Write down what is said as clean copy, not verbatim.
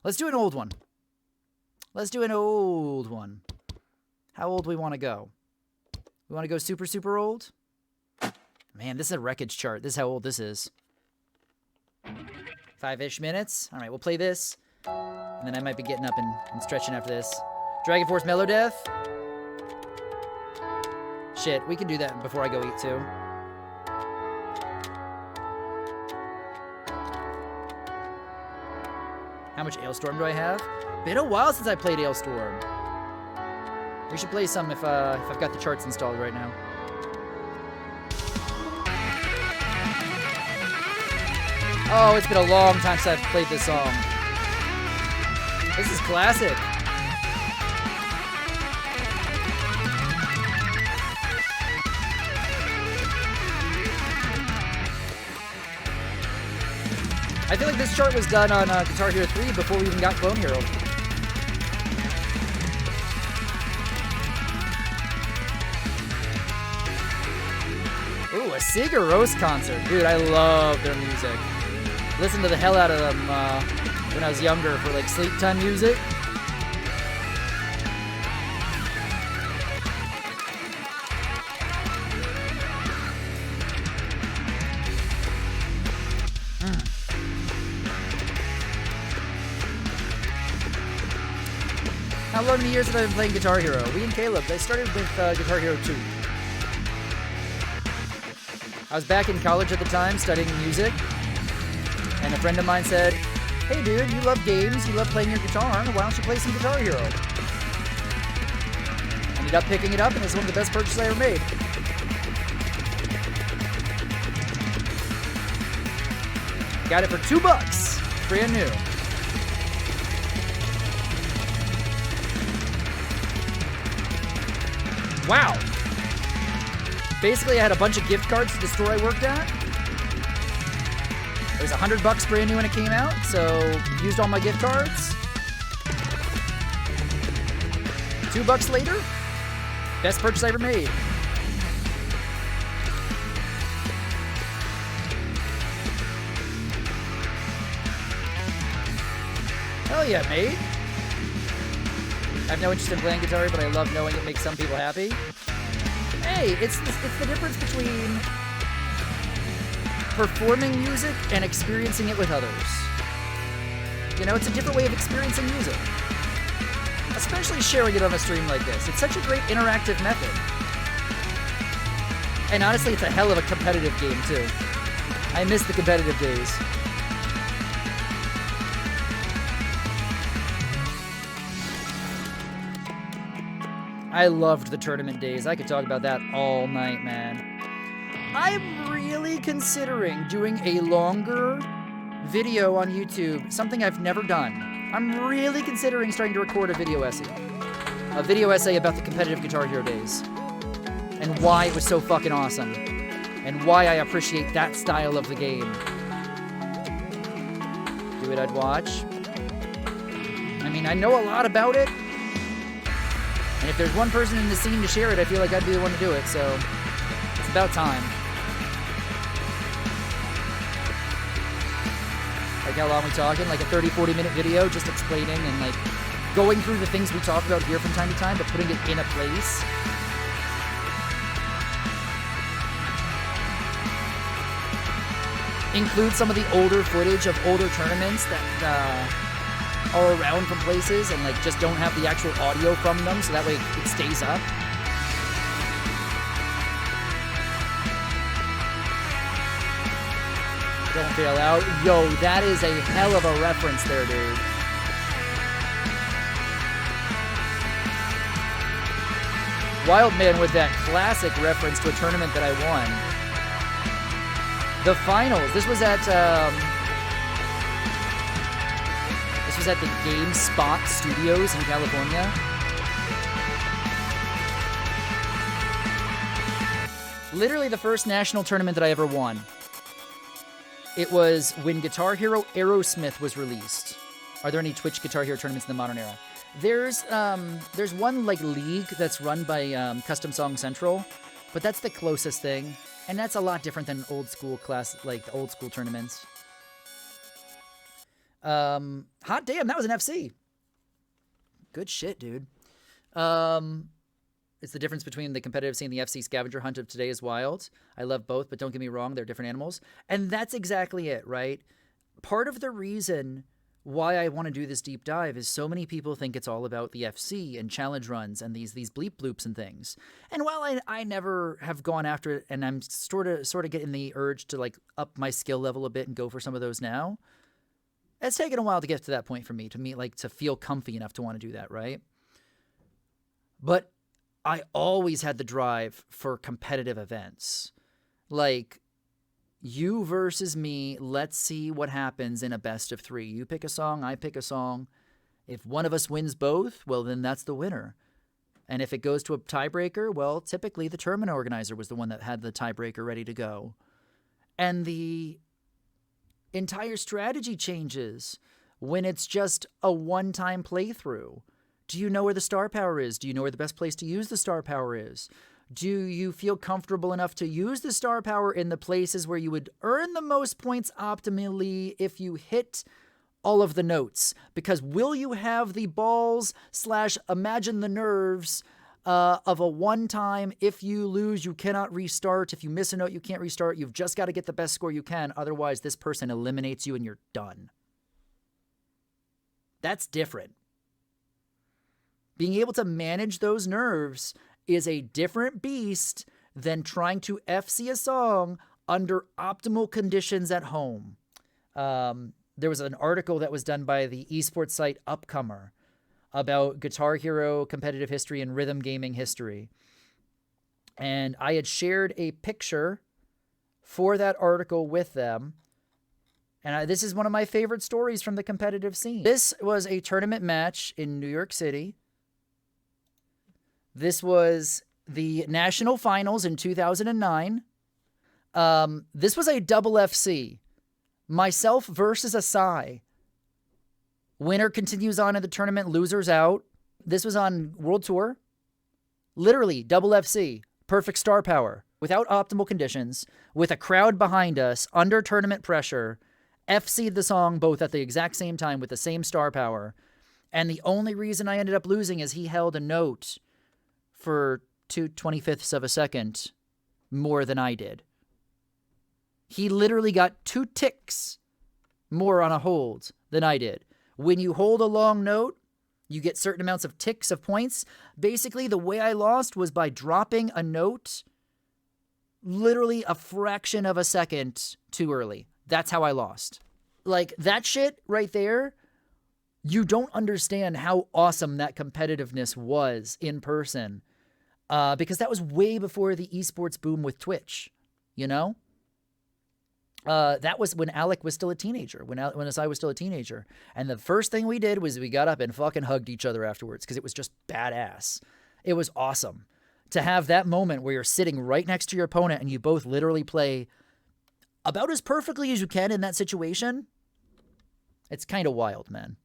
Let's do an old one. Let's do an old one. How old we want to go? We want to go super, super old? Man, this is a wreckage chart. This is how old this is. 5-ish minutes. All right, we'll play this. And then I might be getting up and stretching after this. Dragon Force Mellow Death. Shit, we can do that before I go eat too. How much Ailstorm do I have? Been a while since I played Ailstorm. We should play some if I've got the charts installed right now. Oh, it's been a long time since I've played this song. This is classic. I feel like this chart was done on Guitar Hero 3 before we even got Clone Hero. Ooh, a Sigur Rós concert. Dude, I love their music. Listened to the hell out of them when I was younger for like sleep time music. How many years have I been playing Guitar Hero? We and Caleb, I started with Guitar Hero 2. I was back in college at the time studying music, and a friend of mine said, "Hey dude, you love games, you love playing your guitar, why don't you play some Guitar Hero?" Ended up picking it up, and it's one of the best purchases I ever made. Got it for $2, brand new. Wow. Basically, I had a bunch of gift cards to the store I worked at. It was $100 brand new when it came out, so used all my gift cards. $2 later, best purchase I ever made. Hell yeah, mate. I have no interest in playing guitar, but I love knowing it makes some people happy. Hey, it's the difference between performing music and experiencing it with others. You know, it's a different way of experiencing music. Especially sharing it on a stream like this. It's such a great interactive method. And honestly, it's a hell of a competitive game, too. I miss the competitive days. I loved the tournament days. I could talk about that all night, man. I'm really considering doing a longer video on YouTube, something I've never done. I'm really considering starting to record a video essay. A video essay about the competitive Guitar Hero days. And why it was so fucking awesome. And why I appreciate that style of the game. Do it, I'd watch. I mean, I know a lot about it. And if there's one person in the scene to share it, I feel like I'd be the one to do it, so it's about time. Like how long we talking? Like a 30-40 minute video just explaining and like going through the things we talk about here from time to time, but putting it in a place. Include some of the older footage of older tournaments that are around from places and like just don't have the actual audio from them, so that way it stays up. Don't fail out. Yo, that is a hell of a reference there, dude. Wildman with that classic reference to a tournament that I won. The finals. This was at the GameSpot Studios in California. Literally the first national tournament that I ever won. It was when Guitar Hero Aerosmith was released. Are there any Twitch Guitar Hero tournaments in the modern era? There's one like league that's run by Custom Song Central, but that's the closest thing, and that's a lot different than old school class, like the old school tournaments. Hot damn, that was an FC. Good shit, dude. It's the difference between the competitive scene and the FC scavenger hunt of today is wild. I love both, but don't get me wrong, they're different animals. And that's exactly it, right? Part of the reason why I want to do this deep dive is so many people think it's all about the FC and challenge runs and these bleep bloops and things. And while I never have gone after it, and I'm sort of getting the urge to like up my skill level a bit and go for some of those now, it's taken a while to get to that point for me, to feel comfy enough to want to do that, right? But I always had the drive for competitive events. Like, you versus me, let's see what happens in a best of 3. You pick a song, I pick a song. If one of us wins both, well, then that's the winner. And if it goes to a tiebreaker, well, typically the tournament organizer was the one that had the tiebreaker ready to go. And the entire strategy changes when it's just a one-time playthrough. Do you know where the star power is? Do you know where the best place to use the star power is? Do you feel comfortable enough to use the star power in the places where you would earn the most points optimally if you hit all of the notes? Because will you have the balls / imagine the nerves of a one-time, if you lose, you cannot restart. If you miss a note, you can't restart. You've just got to get the best score you can. Otherwise, this person eliminates you and you're done. That's different. Being able to manage those nerves is a different beast than trying to FC a song under optimal conditions at home. There was an article that was done by the esports site Upcomer about Guitar Hero competitive history and rhythm gaming history. And I had shared a picture for that article with them. And this is one of my favorite stories from the competitive scene. This was a tournament match in New York City. This was the national finals in 2009. This was a double FC. Myself versus Acai. Winner continues on in the tournament, losers out. This was on World Tour. Literally, double FC. Perfect star power. Without optimal conditions. With a crowd behind us. Under tournament pressure. FC'd the song both at the exact same time with the same star power. And the only reason I ended up losing is he held a note for 2/25ths of a second more than I did. He literally got 2 ticks more on a hold than I did. When you hold a long note, you get certain amounts of ticks of points. Basically, the way I lost was by dropping a note literally a fraction of a second too early. That's how I lost. Like, that shit right there, you don't understand how awesome that competitiveness was in person. Because that was way before the esports boom with Twitch, you know? That was when Alec was still a teenager, when Acai was still a teenager. And the first thing we did was we got up and fucking hugged each other afterwards because it was just badass. It was awesome to have that moment where you're sitting right next to your opponent and you both literally play about as perfectly as you can in that situation. It's kind of wild, man.